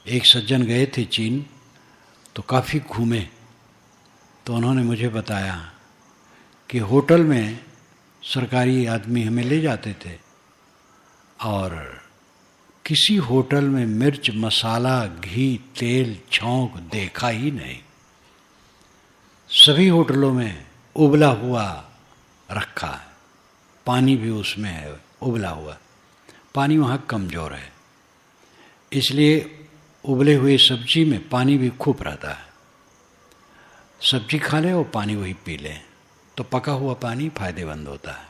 एक सज्जन गए थे चीन, तो काफ़ी घूमे, तो उन्होंने मुझे बताया कि होटल में सरकारी आदमी हमें ले जाते थे और किसी होटल में मिर्च मसाला घी तेल छौंक देखा ही नहीं। सभी होटलों में उबला हुआ रखा है, पानी भी उसमें है उबला हुआ। पानी वहाँ कमज़ोर है, इसलिए उबले हुए सब्जी में पानी भी खूब रहता है। सब्जी खा लें और पानी वही पी लें तो पका हुआ पानी फायदेमंद होता है।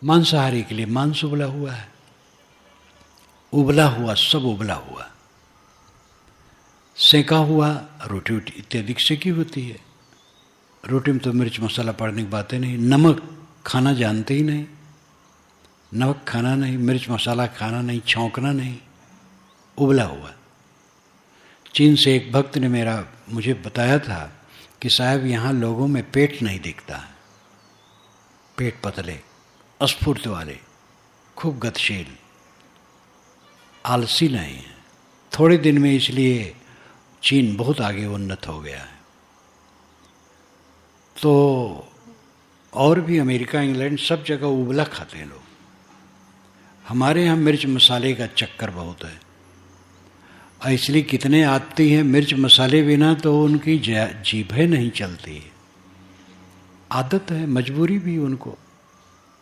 मांसाहारी के लिए मांस उबला हुआ है, उबला हुआ सब उबला हुआ। सेका हुआ रोटी इत्यादि सेकी होती है। रोटी में तो मिर्च मसाला पड़ने की बातें नहीं। नमक खाना जानते ही नहीं, नमक खाना नहीं, मिर्च मसाला खाना नहीं, छौंकना नहीं, उबला हुआ। चीन से एक भक्त ने मुझे बताया था कि साहब यहाँ लोगों में पेट नहीं दिखता है, पेट पतले अस्फूर्त वाले, खूब गतिशील, आलसी नहीं है। थोड़े दिन में इसलिए चीन बहुत आगे उन्नत हो गया है। तो और भी अमेरिका इंग्लैंड सब जगह उबला खाते हैं लोग। हमारे यहाँ मिर्च मसाले का चक्कर बहुत है, इसलिए कितने आती हैं मिर्च मसाले बिना तो उनकी जीभें नहीं चलती। आदत है, मजबूरी भी उनको,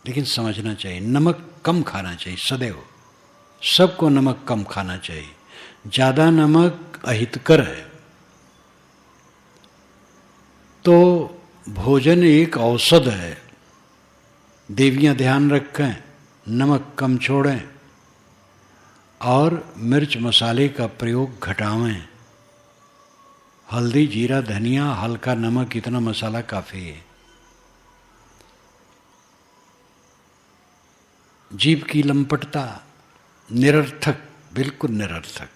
लेकिन समझना चाहिए नमक कम खाना चाहिए सदैव। सबको नमक कम खाना चाहिए, ज़्यादा नमक अहितकर है। तो भोजन एक औषध है। देवियाँ ध्यान रखें, नमक कम छोड़ें और मिर्च मसाले का प्रयोग घटावें। हल्दी जीरा धनिया हल्का नमक इतना मसाला काफ़ी है। जीभ की लंपटता निरर्थक, बिल्कुल निरर्थक।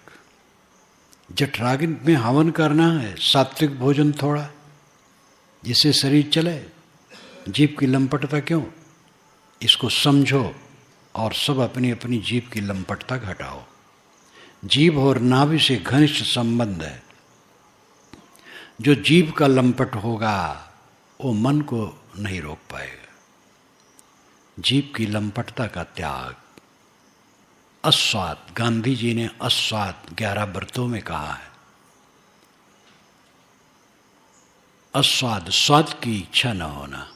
जठराग्नि में हवन करना है, सात्विक भोजन थोड़ा, जिससे शरीर चले। जीभ की लंपटता क्यों? इसको समझो और सब अपनी अपनी जीभ की लंपटता घटाओ। जीभ और नाभि से घनिष्ठ संबंध है। जो जीभ का लंपट होगा वो मन को नहीं रोक पाएगा। जीभ की लंपटता का त्याग। अस्वाद, गांधी जी ने अस्वाद 11 व्रतों में कहा है। अस्वाद, स्वाद की इच्छा न होना।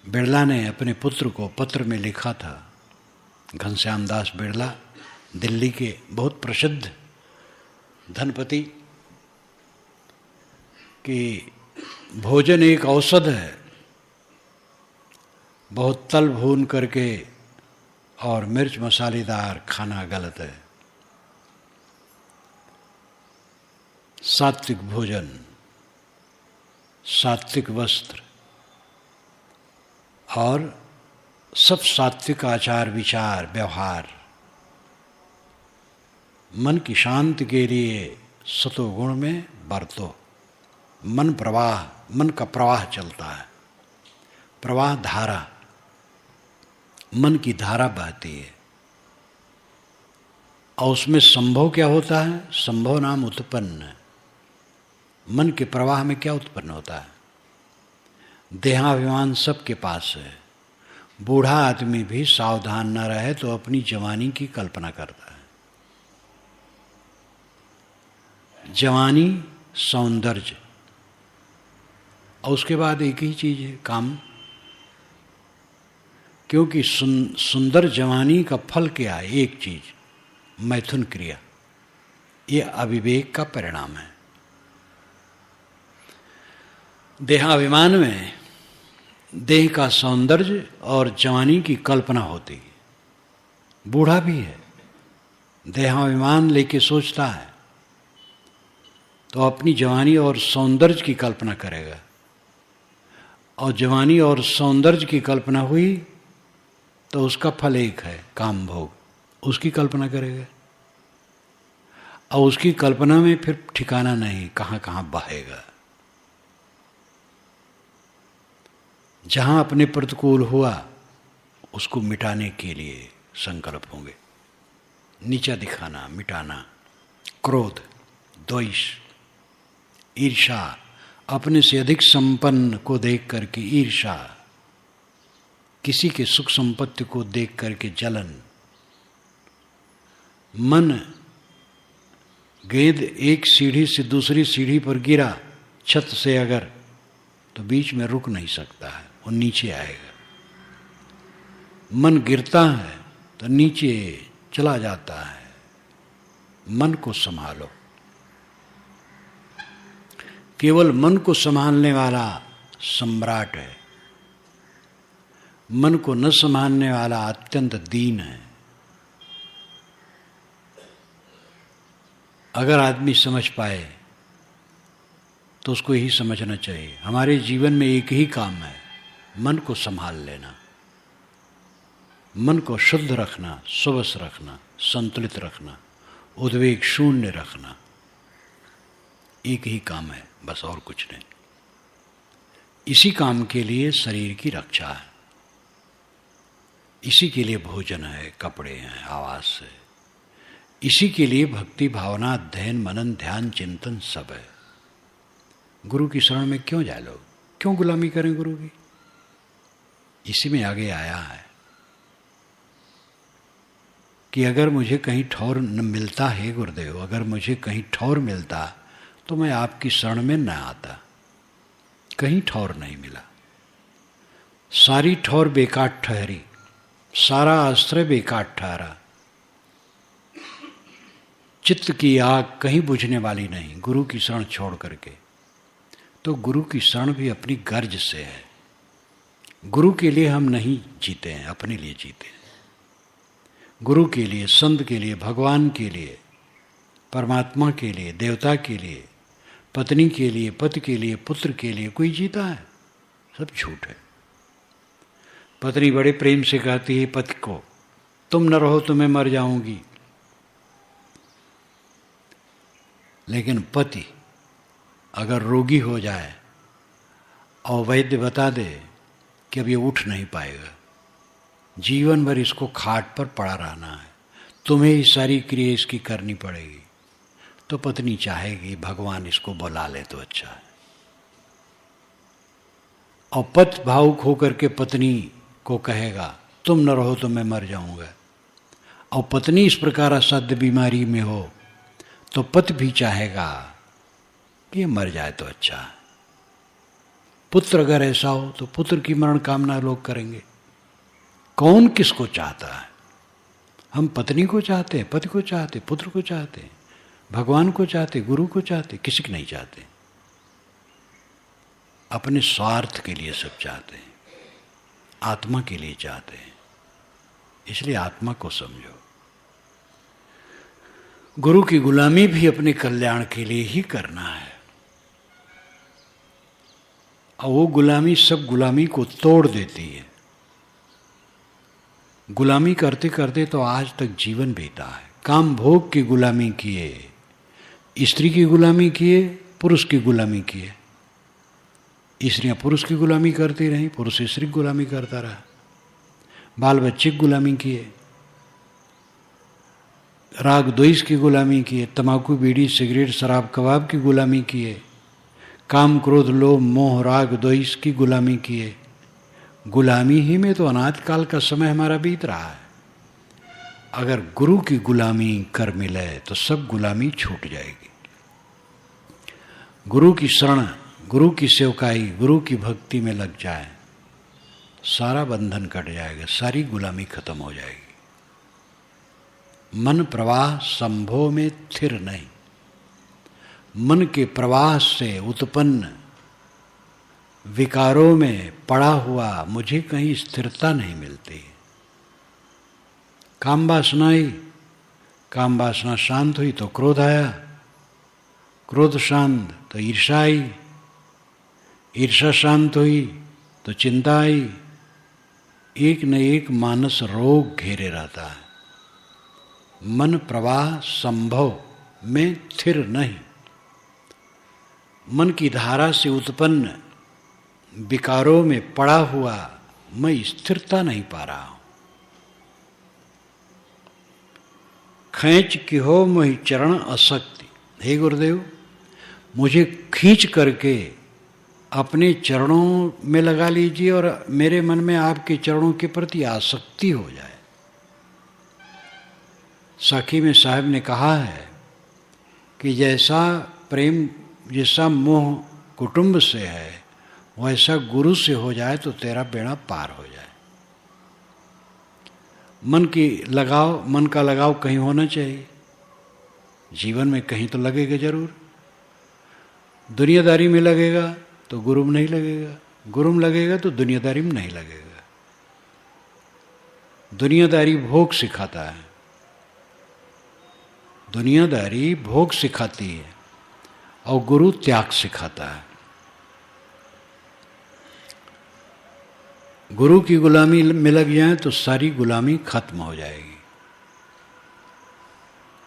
बिड़ला ने अपने पुत्र को पत्र में लिखा था, घनश्याम दास बिड़ला, दिल्ली के बहुत प्रसिद्ध धनपति, कि भोजन एक औषध है। बहुत तल भून करके और मिर्च मसालेदार खाना गलत है। सात्विक भोजन, सात्विक वस्त्र और सब सात्विक आचार विचार व्यवहार, मन की शांति के लिए सतोगुण में बरतो। मन प्रवाह, मन का प्रवाह चलता है, प्रवाह धारा, मन की धारा बहती है। और उसमें संभव क्या होता है? संभव नाम उत्पन्न। मन के प्रवाह में क्या उत्पन्न होता है? देहाभिमान सबके पास है। बूढ़ा आदमी भी सावधान न रहे तो अपनी जवानी की कल्पना करता है। जवानी, सौंदर्य, और उसके बाद एक ही चीज है, काम। क्योंकि सुंदर जवानी का फल क्या है? एक चीज, मैथुन क्रिया। ये अविवेक का परिणाम है। देहाभिमान में देह का सौंदर्य और जवानी की कल्पना होती है। बूढ़ा भी है, देहाभिमान लेके सोचता है तो अपनी जवानी और सौंदर्य की कल्पना करेगा, और जवानी और सौंदर्य की कल्पना हुई तो उसका फल एक है, काम भोग, उसकी कल्पना करेगा। और उसकी कल्पना में फिर ठिकाना नहीं, कहाँ कहाँ बहेगा। जहाँ अपने प्रतिकूल हुआ उसको मिटाने के लिए संकल्प होंगे। नीचा दिखाना, मिटाना। क्रोध, द्वेष, ईर्षा, अपने से अधिक संपन्न को देख करके ईर्षा, किसी के सुख संपत्ति को देख करके जलन। मन गेंद एक सीढ़ी से दूसरी सीढ़ी पर गिरा छत से अगर, तो बीच में रुक नहीं सकता है, वो नीचे आएगा। मन गिरता है तो नीचे चला जाता है। मन को संभालो। केवल मन को संभालने वाला सम्राट है। मन को न संभालने वाला अत्यंत दीन है। अगर आदमी समझ पाए तो उसको यही समझना चाहिए, हमारे जीवन में एक ही काम है, मन को संभाल लेना, मन को शुद्ध रखना, स्वस्थ रखना, संतुलित रखना, उद्वेग शून्य रखना। एक ही काम है, बस और कुछ नहीं। इसी काम के लिए शरीर की रक्षा है, इसी के लिए भोजन है, कपड़े हैं, आवास है, इसी के लिए भक्ति भावना, अध्ययन, मनन, ध्यान, चिंतन सब है। गुरु की शरण में क्यों जाए लोग? क्यों गुलामी करें गुरु की? इसी में आगे आया है कि अगर मुझे कहीं ठौर न मिलता है गुरुदेव, अगर मुझे कहीं ठौर मिलता तो मैं आपकी शरण में न आता। कहीं ठौर नहीं मिला, सारी ठौर बेकार ठहरी, सारा आश्रय बेकार ठहरा। चित्त की आग कहीं बुझने वाली नहीं गुरु की शरण छोड़ करके। तो गुरु की शरण भी अपनी गर्ज से है। गुरु के लिए हम नहीं जीते हैं, अपने लिए जीते हैं। गुरु के लिए, संत के लिए, भगवान के लिए, परमात्मा के लिए, देवता के लिए, पत्नी के लिए, पति के लिए, पुत्र के लिए कोई जीता है? सब झूठ है। पत्नी बड़े प्रेम से कहती है पति को, तुम न रहो तो मैं मर जाऊंगी। लेकिन पति अगर रोगी हो जाए और वैद्य बता दे कि अब ये उठ नहीं पाएगा, जीवन भर इसको खाट पर पड़ा रहना है, तुम्हें ही सारी क्रिया इसकी करनी पड़ेगी, तो पत्नी चाहेगी भगवान इसको बुला ले तो अच्छा है। और पति भावुक होकर के पत्नी को कहेगा तुम न रहो तो मैं मर जाऊंगा, और पत्नी इस प्रकार असाध्य बीमारी में हो तो पति भी चाहेगा कि ये मर जाए तो अच्छा है। पुत्र अगर ऐसा हो तो पुत्र की मरण कामना लोग करेंगे। कौन किसको चाहता है? हम पत्नी को चाहते हैं, पति को चाहते, पुत्र को चाहते, भगवान को चाहते, गुरु को चाहते, किसी को नहीं चाहते। अपने स्वार्थ के लिए सब चाहते हैं, आत्मा के लिए चाहते हैं। इसलिए आत्मा को समझो। गुरु की गुलामी भी अपने कल्याण के लिए ही करना है, और वो गुलामी सब गुलामी को तोड़ देती है। गुलामी करते करते तो आज तक जीवन बीता है। काम भोग की गुलामी किए, स्त्री की गुलामी किए, पुरुष की गुलामी किए। स्त्रियां पुरुष की गुलामी करती रहीं, पुरुष स्त्री की गुलामी करता रहा। बाल बच्चे की गुलामी किए, राग द्वेष की गुलामी किए, तंबाकू बीड़ी सिगरेट शराब कबाब की गुलामी किए, काम क्रोध लोभ मोह राग द्वेष की गुलामी किए। गुलामी ही में तो अनाद काल का समय हमारा बीत रहा है। अगर गुरु की गुलामी कर मिले तो सब गुलामी छूट जाएगी। गुरु की शरण, गुरु की सेवकाई, गुरु की भक्ति में लग जाए, सारा बंधन कट जाएगा, सारी गुलामी खत्म हो जाएगी। मन प्रवाह संभोग में स्थिर नहीं। मन के प्रवाह से उत्पन्न विकारों में पड़ा हुआ मुझे कहीं स्थिरता नहीं मिलती। काम वासना आई, काम वासना शांत हुई तो क्रोध आया, क्रोध शांत तो ईर्षा आई, ईर्षा शांत हुई तो चिंता आई। एक न एक मानस रोग घेरे रहता है। मन प्रवाह संभव में स्थिर नहीं। मन की धारा से उत्पन्न विकारों में पड़ा हुआ मैं स्थिरता नहीं पा रहा हूं। खींच की हो मोहि चरण आसक्ति। हे गुरुदेव, मुझे खींच करके अपने चरणों में लगा लीजिए और मेरे मन में आपके चरणों के प्रति आसक्ति हो जाए। साखी में साहब ने कहा है कि जैसा प्रेम, जैसा मोह कुटुंब से है, वैसा गुरु से हो जाए तो तेरा बेड़ा पार हो जाए। मन का लगाव कहीं होना चाहिए, जीवन में कहीं तो लगेगा जरूर। दुनियादारी में लगेगा तो गुरु में नहीं लगेगा, गुरु में लगेगा तो दुनियादारी में नहीं लगेगा। दुनियादारी भोग सिखाता है, दुनियादारी भोग सिखाती है और गुरु त्याग सिखाता है। गुरु की गुलामी में लग जाए तो सारी गुलामी खत्म हो जाएगी।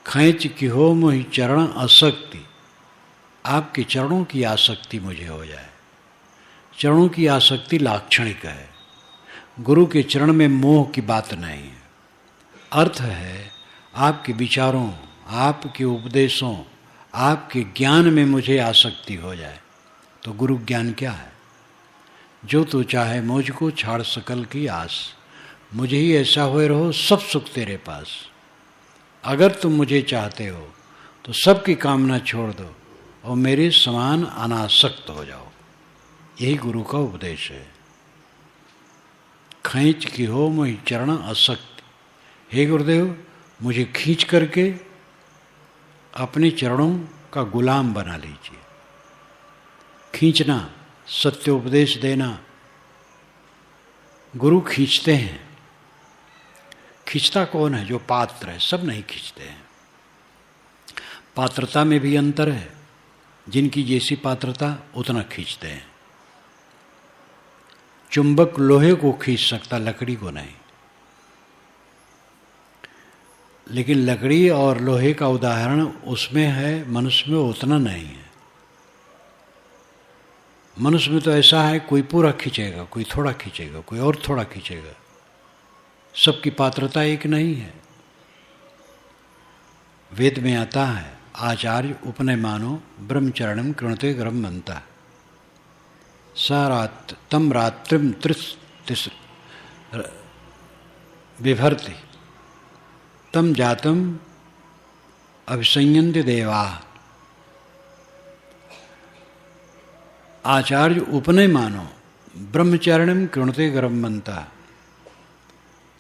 खींच की हो मोहि चरण आसक्ति, आपके चरणों की आसक्ति मुझे हो जाए। चरणों की आसक्ति लाक्षणिक है, गुरु के चरण में मोह की बात नहीं है। अर्थ है आपके विचारों, आपके उपदेशों, आपके ज्ञान में मुझे आसक्ति हो जाए तो गुरु ज्ञान क्या है? जो तू चाहे मुझको छाड़ सकल की आस, मुझे ही ऐसा हुए रहो सब सुख तेरे पास। अगर तुम मुझे चाहते हो तो सबकी कामना छोड़ दो और मेरे समान अनासक्त हो जाओ। यही गुरु का उपदेश है। खींच की हो मोहि चरण आसक्ति। हे गुरुदेव, मुझे खींच करके अपने चरणों का गुलाम बना लीजिए। खींचना, सत्य उपदेश देना, गुरु खींचते हैं। खींचता कौन है? जो पात्र है। सब नहीं खींचते हैं। पात्रता में भी अंतर है, जिनकी जैसी पात्रता उतना खींचते हैं। चुंबक लोहे को खींच सकता, लकड़ी को नहीं। लेकिन लकड़ी और लोहे का उदाहरण उसमें है, मनुष्य में उतना नहीं है। मनुष्य में तो ऐसा है, कोई पूरा खींचेगा, कोई थोड़ा खींचेगा, कोई और थोड़ा खींचेगा। सबकी पात्रता एक नहीं है। वेद में आता है, आचार्य उपनय मानो ब्रह्मचरणम कृणते ग्रम बनता। सारात तम रात्रिम त्रिस विभर्ति तम जातम अभिसंयन्ति देवा। आचार्य उपनय मानो ब्रह्मचरणम कृणते गरम बनता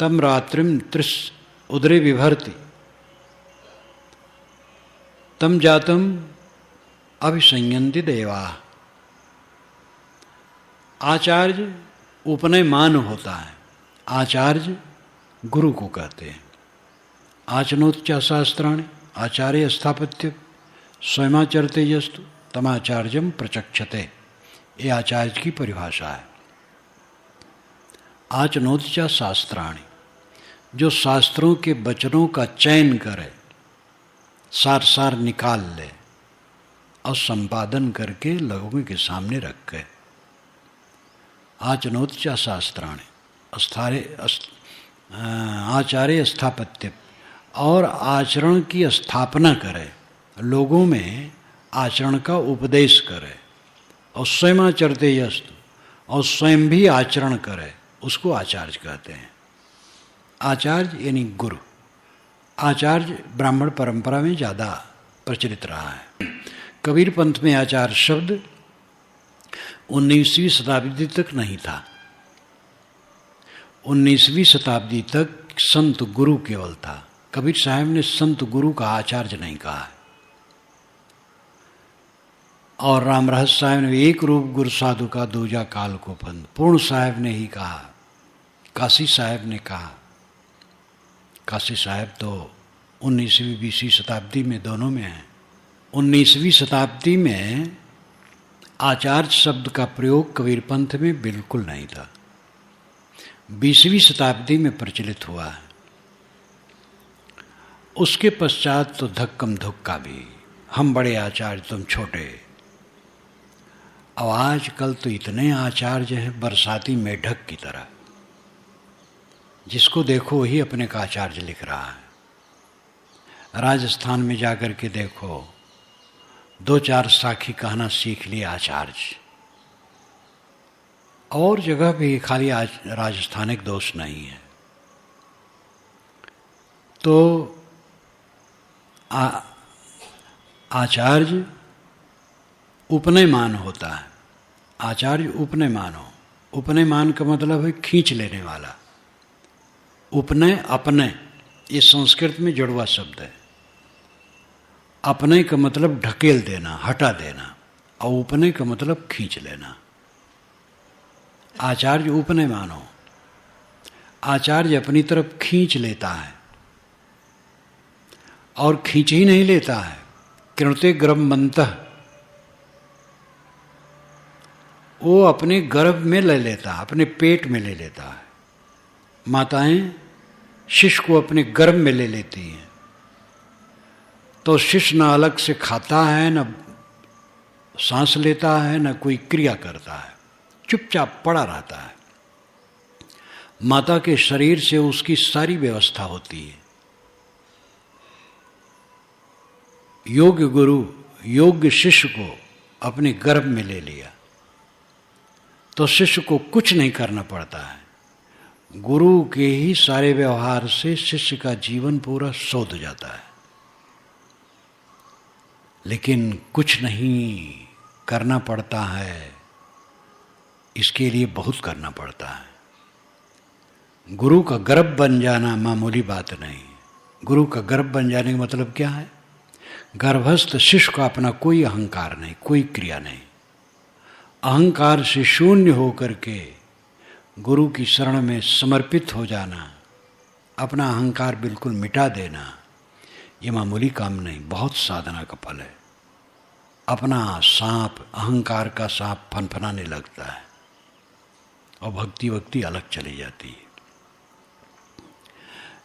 तम रात्रिम त्रिस उदरे विभर्ति तम जातम अभिसंयन्ति देवा। आचार्य उपनय मान होता है। आचार्य गुरु को कहते हैं। आचनोच्चा शास्त्राणि आचार्य स्थापत्य स्वयमाचरते यस्तु तमाचार्यम प्रचक्षते। ये आचार्य की परिभाषा है। आचनोच्चा शास्त्राणि, जो शास्त्रों के वचनों का चयन करे, सार सार निकाल ले और संपादन करके लोगों के सामने रखे। आचनोच्चा शास्त्राणि आचार्य स्थापत्य, और आचरण की स्थापना करे, लोगों में आचरण का उपदेश करे। और स्वयं आचरते यस्तु, और स्वयं भी आचरण करे, उसको आचार्य कहते हैं। आचार्य यानी गुरु। आचार्य ब्राह्मण परंपरा में ज़्यादा प्रचलित रहा है। कबीर पंथ में आचार्य शब्द 19वीं शताब्दी तक नहीं था। 19वीं शताब्दी तक संत गुरु केवल था। कबीर साहब ने संत गुरु का आचार्य नहीं कहा है। और राम रहस्य साहब ने एक रूप गुरु साधु का दूजा काल को फंद, पूर्ण साहब ने ही कहा। काशी साहब ने कहा। काशी साहब तो 19वीं 20वीं शताब्दी में दोनों में है। 19वीं शताब्दी में आचार्य शब्द का प्रयोग कबीर पंथ में बिल्कुल नहीं था। 20वीं शताब्दी में प्रचलित हुआ है। उसके पश्चात तो धक्कम धुक्का भी, हम बड़े आचार्य तुम छोटे। अब आजकल तो इतने आचार्य हैं बरसाती मेढक की तरह, जिसको देखो वही अपने का आचार्य लिख रहा है। राजस्थान में जाकर के देखो, 2-4 साखी कहना सीख लिए आचार्य। और जगह भी खाली आज राजस्थानिक दोष नहीं है। तो आचार्य उपनयमान होता है। आचार्य उपनयमान हो। उपनयमान का मतलब है खींच लेने वाला। उपनय अपनय, ये संस्कृत में जुड़वा शब्द है। अपनय का मतलब ढकेल देना, हटा देना, और उपनय का मतलब खींच लेना। आचार्य उपनयमान हो। आचार्य अपनी तरफ खींच लेता है, और खींच ही नहीं लेता है, कृणते गर्भमन्तः, वो अपने गर्भ में ले लेता है, अपने पेट में ले लेता है। माताएं शिशु को अपने गर्भ में ले लेती हैं, तो शिशु न अलग से खाता है, न सांस लेता है, न कोई क्रिया करता है, चुपचाप पड़ा रहता है। माता के शरीर से उसकी सारी व्यवस्था होती है। योग्य गुरु योग्य शिष्य को अपने गर्भ में ले लिया, तो शिष्य को कुछ नहीं करना पड़ता है। गुरु के ही सारे व्यवहार से शिष्य का जीवन पूरा सोध जाता है। लेकिन कुछ नहीं करना पड़ता है, इसके लिए बहुत करना पड़ता है। गुरु का गर्भ बन जाना मामूली बात नहीं। गुरु का गर्भ बन जाने का मतलब क्या है? गर्भस्थ शिशु का अपना कोई अहंकार नहीं, कोई क्रिया नहीं। अहंकार से शून्य होकर के गुरु की शरण में समर्पित हो जाना, अपना अहंकार बिल्कुल मिटा देना, ये मामूली काम नहीं, बहुत साधना का फल है। अपना सांप, अहंकार का सांप फनफनाने लगता है और भक्ति अलग चली जाती है।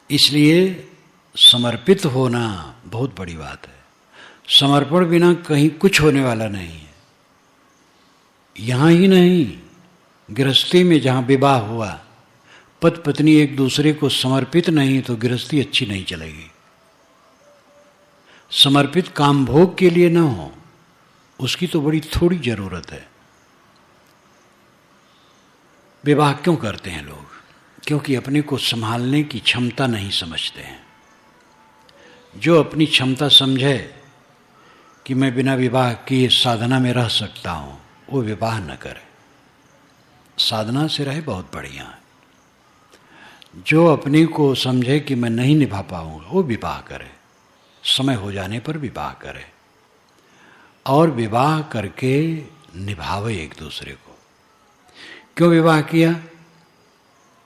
इसलिए समर्पित होना बहुत बड़ी बात है। समर्पण बिना कहीं कुछ होने वाला नहीं है। यहाँ ही नहीं, गृहस्थी में जहाँ विवाह हुआ, पति पत्नी एक दूसरे को समर्पित नहीं तो गृहस्थी अच्छी नहीं चलेगी। समर्पित काम भोग के लिए न हो, उसकी तो बड़ी थोड़ी जरूरत है। विवाह क्यों करते हैं लोग? क्योंकि अपने को संभालने की क्षमता नहीं समझते हैं। जो अपनी क्षमता समझे कि मैं बिना विवाह किए साधना में रह सकता हूँ, वो विवाह न करे, साधना से रहे, बहुत बढ़िया है। जो अपने को समझे कि मैं नहीं निभा पाऊँगा, वो विवाह करे, समय हो जाने पर विवाह करे, और विवाह करके निभावे एक दूसरे को। क्यों विवाह किया?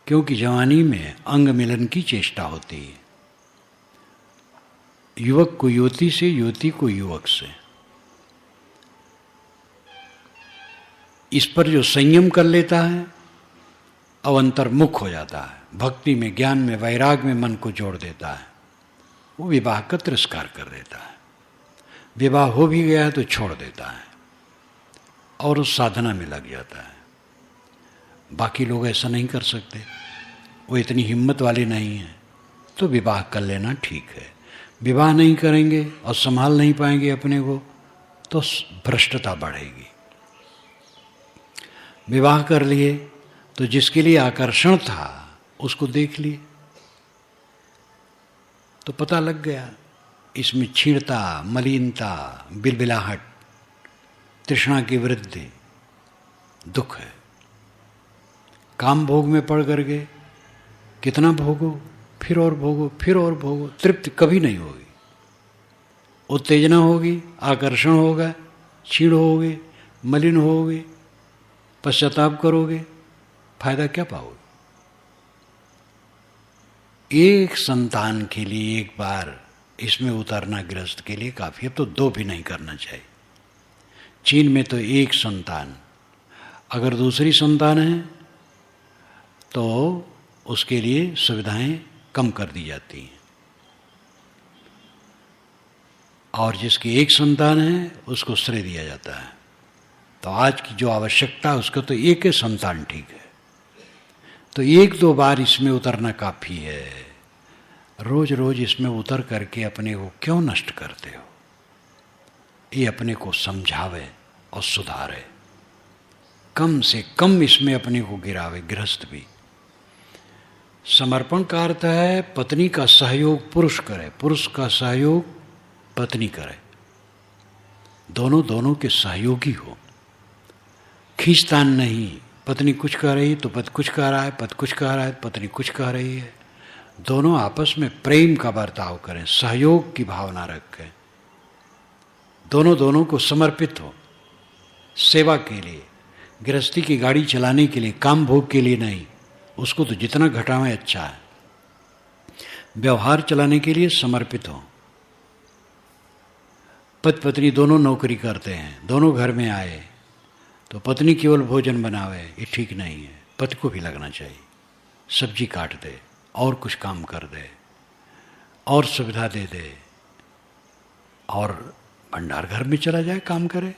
क्योंकि जवानी में अंग मिलन की चेष्टा होती है। युवक को युवती से, युवती को युवक से। इस पर जो संयम कर लेता है, अवंतर्मुख हो जाता है, भक्ति में, ज्ञान में, वैराग में मन को जोड़ देता है, वो विवाह का तिरस्कार कर देता है। विवाह हो भी गया है तो छोड़ देता है और उस साधना में लग जाता है। बाकी लोग ऐसा नहीं कर सकते, वो इतनी हिम्मत वाले नहीं हैं, तो विवाह कर लेना ठीक है। विवाह नहीं करेंगे और संभाल नहीं पाएंगे अपने को, तो भ्रष्टता बढ़ेगी। विवाह कर लिए तो जिसके लिए आकर्षण था उसको देख लिए, तो पता लग गया इसमें छीणता, मलिनता, बिलबिलाहट, तृष्णा की वृद्धि, दुख है। काम भोग में पड़ करके कितना भोगो, फिर और भोगो, फिर और भोगो, तृप्ति कभी नहीं होगी। उत्तेजना होगी, आकर्षण होगा, छीण होगे, मलिन होगे, पश्चाताप करोगे, फायदा क्या पाओगे? एक संतान के लिए एक बार इसमें उतरना गृहस्थ के लिए काफी। अब तो 2 भी नहीं करना चाहिए। चीन में तो 1 संतान, अगर दूसरी संतान है तो उसके लिए सुविधाएं कम कर दी जाती हैं, और जिसकी 1 संतान है उसको श्रेय दिया जाता है। तो आज की जो आवश्यकता है उसका तो 1 ही संतान ठीक है। तो 1-2 बार इसमें उतरना काफ़ी है। रोज रोज इसमें उतर करके अपने को क्यों नष्ट करते हो? ये अपने को समझावे और सुधारे, कम से कम इसमें अपने को गिरावे। गृहस्थ भी समर्पण का अर्थ है पत्नी का सहयोग पुरुष करे, पुरुष का सहयोग पत्नी करे, दोनों दोनों के सहयोगी हो, खींचतान नहीं। पत्नी कुछ कह रही तो पति कुछ कह रहा है, पति कुछ कह रहा है, पत्नी कुछ कह रही है। दोनों आपस में प्रेम का बर्ताव करें, सहयोग की भावना रखें, दोनों दोनों को समर्पित हो सेवा के लिए, गृहस्थी की गाड़ी चलाने के लिए, काम भोग के लिए नहीं। उसको तो जितना घटावें अच्छा है। व्यवहार चलाने के लिए समर्पित हो। पति पत्नी दोनों नौकरी करते हैं, दोनों घर में आए तो पत्नी केवल भोजन बनावे, ये ठीक नहीं है। पति को भी लगना चाहिए, सब्जी काट दे और कुछ काम कर दे और सुविधा दे दे और भंडार घर में चला जाए काम करे।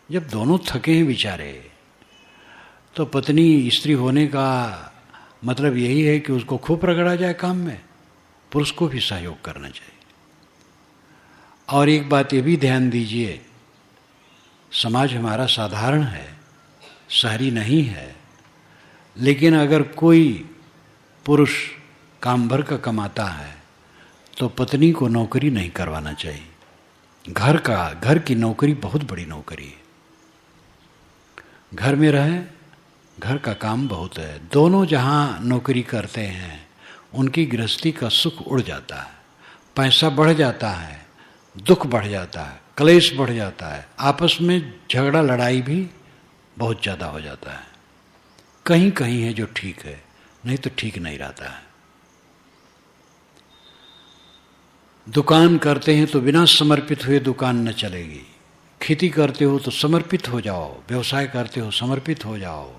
जब दोनों थके हैं बेचारे, तो पत्नी स्त्री होने का मतलब यही है कि उसको खूब रगड़ा जाए काम में। पुरुष को भी सहयोग करना चाहिए। और एक बात ये भी ध्यान दीजिए, समाज हमारा साधारण है, शहरी नहीं है, लेकिन अगर कोई पुरुष काम भर का कमाता है तो पत्नी को नौकरी नहीं करवाना चाहिए। घर की नौकरी बहुत बड़ी नौकरी है। घर में रहे, घर का काम बहुत है। दोनों जहाँ नौकरी करते हैं उनकी गृहस्थी का सुख उड़ जाता है, पैसा बढ़ जाता है, दुख बढ़ जाता है, क्लेश बढ़ जाता है, आपस में झगड़ा लड़ाई भी बहुत ज़्यादा हो जाता है। कहीं कहीं है जो ठीक है, नहीं तो ठीक नहीं रहता है। दुकान करते हैं तो बिना समर्पित हुए दुकान न चलेगी। खेती करते हो तो समर्पित हो जाओ, व्यवसाय करते हो समर्पित हो जाओ,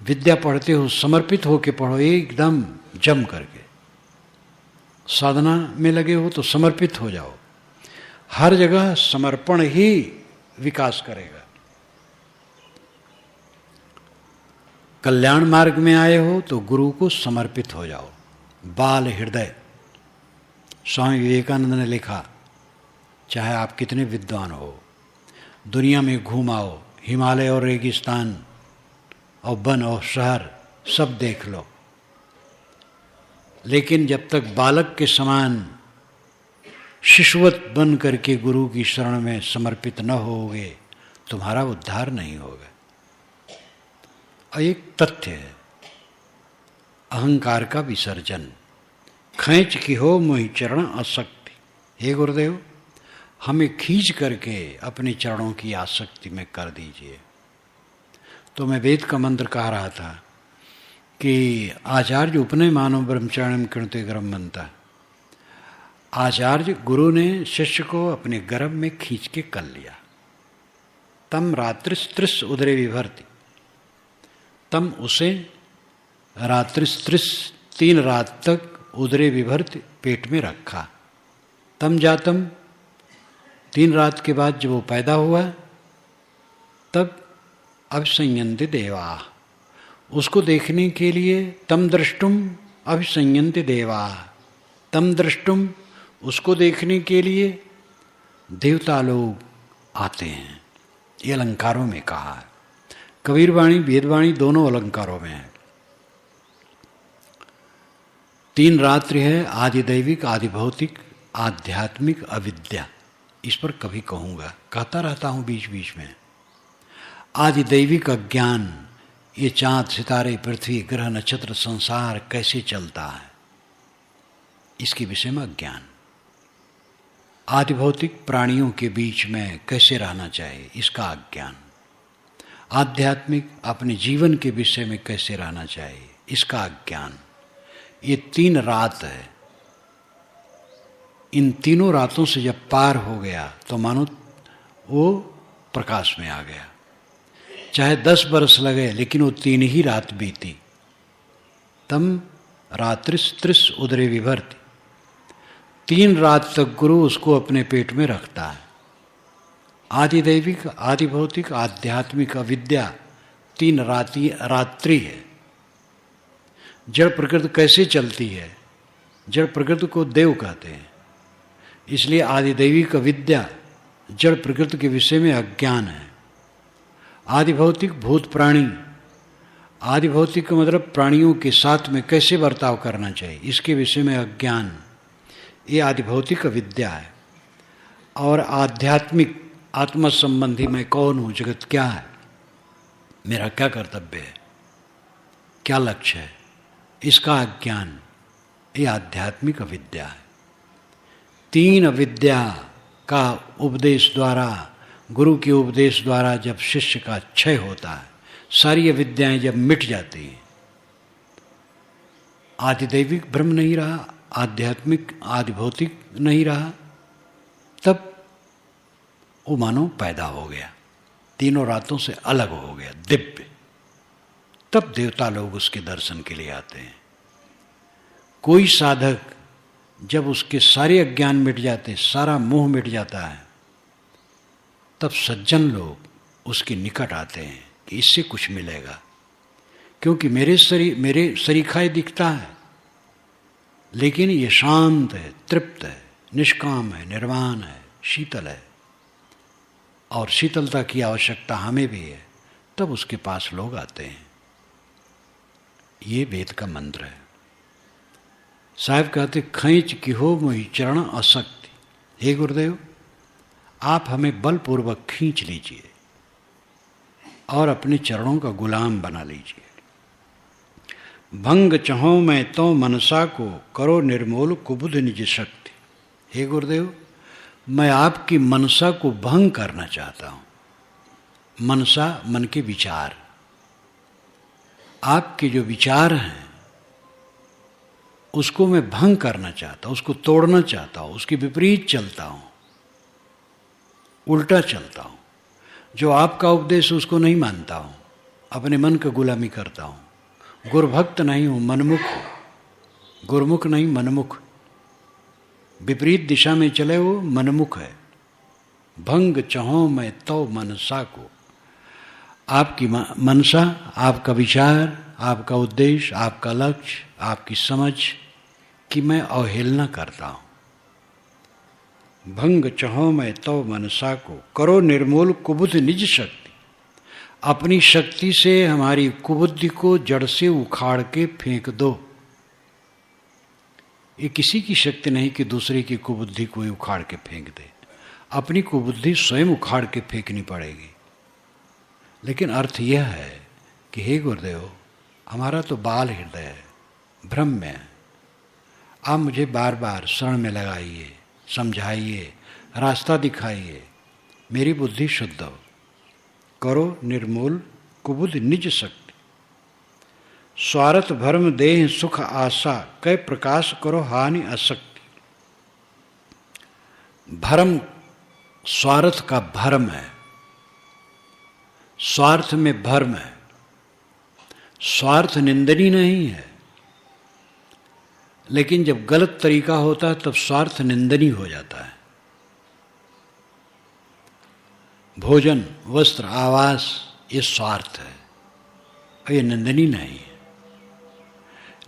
विद्या पढ़ते हो समर्पित हो के पढ़ो, एकदम जम करके। साधना में लगे हो तो समर्पित हो जाओ। हर जगह समर्पण ही विकास करेगा। कल्याण मार्ग में आए हो तो गुरु को समर्पित हो जाओ। बाल हृदय, स्वामी विवेकानंद ने लिखा, चाहे आप कितने विद्वान हो, दुनिया में घूमाओ, हिमालय और रेगिस्तान और वन और शहर सब देख लो, लेकिन जब तक बालक के समान शिशुवत बन करके गुरु की शरण में समर्पित न होगे, तुम्हारा उद्धार नहीं होगा। और एक तथ्य है, अहंकार का विसर्जन। खींच की हो मोहि चरण आसक्ति। हे गुरुदेव, हमें खींच करके अपने चरणों की आसक्ति में कर दीजिए। तो मैं वेद का मंत्र कह रहा था कि आचार्य उपनय मानव ब्रह्मचर्यम कृणते गर्भ बनता। आचार्य गुरु ने शिष्य को अपने गर्भ में खींच के कर लिया। तम रात्रिस्त्रिस उदरे विभर्ति, तम उसे रात्रिस्त्रिस 3 रात तक उदरे विभर्ति पेट में रखा। तम जातम 3 रात के बाद जब वो पैदा हुआ तब अभिसंयन्ति देवा, उसको देखने के लिए तम दृष्टुम अभिसंयन्ति देवा, तम दृष्टुम उसको देखने के लिए देवता लोग आते हैं। ये अलंकारों में कहा है। कबीरवाणी वेदवाणी दोनों अलंकारों में है। 3 रात्रि है, आदि दैविक, आदि भौतिक, आध्यात्मिक, अविद्या। इस पर कभी कहूँगा, कहता रहता हूँ बीच बीच में। आदि दैविक अज्ञान, ये चाँद सितारे पृथ्वी ग्रह नक्षत्र संसार कैसे चलता है, इसके विषय में अज्ञान। आदि भौतिक प्राणियों के बीच में कैसे रहना चाहिए, इसका अज्ञान। आध्यात्मिक अपने जीवन के विषय में कैसे रहना चाहिए, इसका अज्ञान। ये 3 रात है। इन तीनों रातों से जब पार हो गया तो मानो वो प्रकाश में आ गया। चाहे 10 बरस लगे, लेकिन वो 3 ही रात बीती। तम रात्रिस्त्रिस उदरे विभर्ति, 3 रात तक गुरु उसको अपने पेट में रखता है। आदि दैविक, आदि भौतिक, आध्यात्मिक, अविद्या 3 रात्रि है। जड़ प्रकृति कैसे चलती है, जड़ प्रकृति को देव कहते हैं। इसलिए आदिदैविक विद्या जड़ प्रकृति के विषय में अज्ञान है। आदि भौतिक भूत प्राणी, आदि भौतिक का मतलब प्राणियों के साथ में कैसे बर्ताव करना चाहिए, इसके विषय में अज्ञान, ये आदि भौतिक विद्या है। और आध्यात्मिक आत्मा संबंधी मैं कौन हूँ, जगत क्या है, मेरा क्या कर्तव्य है, क्या लक्ष्य है, इसका अज्ञान, ये आध्यात्मिक विद्या है। तीन विद्या का उपदेश द्वारा, गुरु के उपदेश द्वारा जब शिष्य का क्षय होता है, सारी ये विद्याएं जब मिट जाती हैं, आदिदैविक ब्रह्म नहीं रहा, आध्यात्मिक आदि भौतिक नहीं रहा, तब वो मानो पैदा हो गया, तीनों रातों से अलग हो गया, दिव्य। तब देवता लोग उसके दर्शन के लिए आते हैं। कोई साधक जब उसके सारे अज्ञान मिट जाते, सारा मोह मिट जाता है, तब सज्जन लोग उसके निकट आते हैं कि इससे कुछ मिलेगा, क्योंकि मेरे सरीखाए दिखता है, लेकिन ये शांत है, तृप्त है, निष्काम है, निर्वाण है, शीतल है, और शीतलता की आवश्यकता हमें भी है। तब उसके पास लोग आते हैं। ये वेद का मंत्र है। साहब कहते, खींच की हो मोहि चरण असक्ति। हे गुरुदेव, आप हमें बलपूर्वक खींच लीजिए और अपने चरणों का गुलाम बना लीजिए। भंग चहो मैं तो मनसा को, करो निर्मूल कुबुध निज शक्ति। हे गुरुदेव, मैं आपकी मनसा को भंग करना चाहता हूँ। मनसा मन के विचार, आपके जो विचार हैं उसको मैं भंग करना चाहता हूँ, उसको तोड़ना चाहता हूँ, उसके विपरीत चलता हूँ, उल्टा चलता हूँ। जो आपका उपदेश उसको नहीं मानता हूँ, अपने मन का गुलामी करता हूँ। गुरुभक्त नहीं हूँ, मनमुख हूँ। गुरुमुख नहीं, मनमुख। विपरीत दिशा में चले वो मनमुख है। भंग चहो मैं तो मनसा को, आपकी मनसा, आपका विचार, आपका उद्देश्य, आपका लक्ष्य, आपकी समझ की मैं अवहेलना करता हूँ। भंग चहो मैं तो मनसा को, करो निर्मूल कुबुद्ध निज शक्ति। अपनी शक्ति से हमारी कुबुद्धि को जड़ से उखाड़ के फेंक दो। ये किसी की शक्ति नहीं कि दूसरे की कुबुद्धि को उखाड़ के फेंक दे। अपनी कुबुद्धि स्वयं उखाड़ के फेंकनी पड़ेगी। लेकिन अर्थ यह है कि हे गुरुदेव, हमारा तो बाल हृदय है, भ्रम में है। आप मुझे बार बार शरण में लगाइए, समझाइए, रास्ता दिखाइए, मेरी बुद्धि शुद्ध हो। करो निर्मूल कुबुद्ध निज शक्ति। स्वार्थ भरम देह सुख आशा, कै प्रकाश करो हानि अशक्ति। भरम स्वार्थ का भरम है, स्वार्थ में भरम है। स्वार्थ निंदनीय नहीं है, लेकिन जब गलत तरीका होता है तब स्वार्थ निंदनीय हो जाता है। भोजन, वस्त्र, आवास, ये स्वार्थ है और ये निंदनीय नहीं है।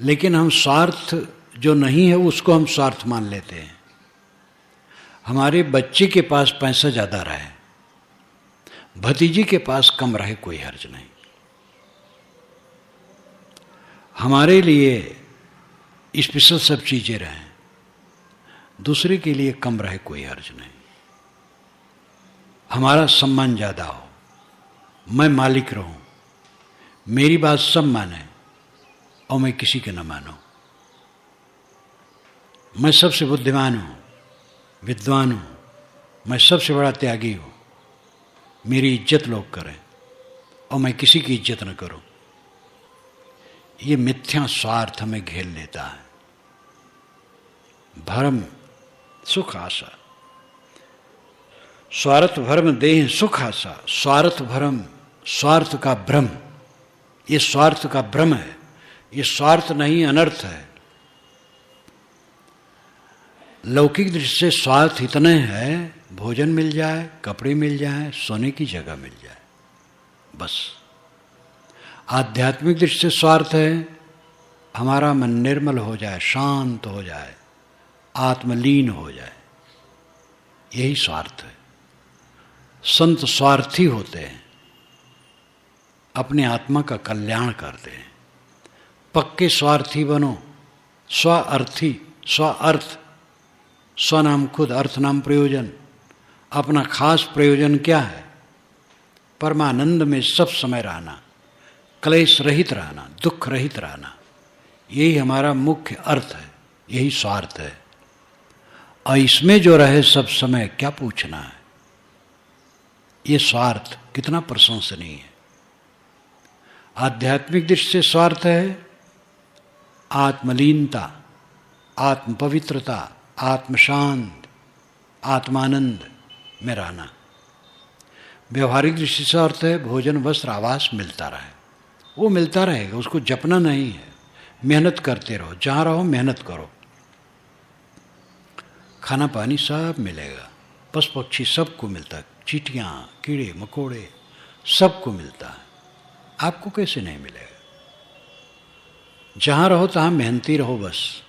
लेकिन हम स्वार्थ जो नहीं है उसको हम स्वार्थ मान लेते हैं। हमारे बच्चे के पास पैसा ज़्यादा रहे, भतीजी के पास कम रहे, कोई हर्ज नहीं। हमारे लिए स्पेशल सब चीज़ें रहें, दूसरे के लिए कम रहे, कोई हर्ज नहीं। हमारा सम्मान ज़्यादा हो, मैं मालिक रहूं, मेरी बात सब माने और मैं किसी के न मानूं। मैं सबसे बुद्धिमान हूँ, विद्वान हूँ, मैं सबसे बड़ा त्यागी हूँ, मेरी इज्जत लोग करें और मैं किसी की इज्जत न करूं। ये मिथ्या स्वार्थ हमें घेर लेता है। भरम सुख आशा, स्वार्थ भरम देह सुख आशा। स्वार्थ भरम, स्वार्थ का भ्रम, ये स्वार्थ का भ्रम है। ये स्वार्थ नहीं, अनर्थ है। लौकिक दृष्टि से स्वार्थ इतने हैं, भोजन मिल जाए, कपड़े मिल जाए, सोने की जगह मिल जाए, बस। आध्यात्मिक दृष्टि से स्वार्थ है हमारा मन निर्मल हो जाए, शांत हो जाए, आत्मलीन हो जाए, यही स्वार्थ है। संत स्वार्थी होते हैं, अपने आत्मा का कल्याण करते हैं। पक्के स्वार्थी बनो, स्वार्थी, स्वार्थ, स्वनाम खुद, अर्थ नाम प्रयोजन। अपना खास प्रयोजन क्या है? परमानंद में सब समय रहना, क्लेश रहित रहना, दुख रहित रहना, यही हमारा मुख्य अर्थ है, यही स्वार्थ है। और इसमें जो रहे सब समय, क्या पूछना है? ये स्वार्थ कितना प्रशंसनीय है। आध्यात्मिक दृष्टि से स्वार्थ है आत्मलीनता, आत्म पवित्रता, आत्मशांत, आत्मानंद में रहना। व्यवहारिक दृष्टि से अर्थ है भोजन, वस्त्र, आवास मिलता रहे। वो मिलता रहेगा, उसको जपना नहीं है। मेहनत करते रहो, जहाँ रहो मेहनत करो, खाना पानी सब मिलेगा। पशु पक्षी सबको मिलता है, चींटियाँ, कीड़े मकोड़े सबको मिलता है, आपको कैसे नहीं मिलेगा? जहाँ रहो तहाँ मेहनती रहो बस।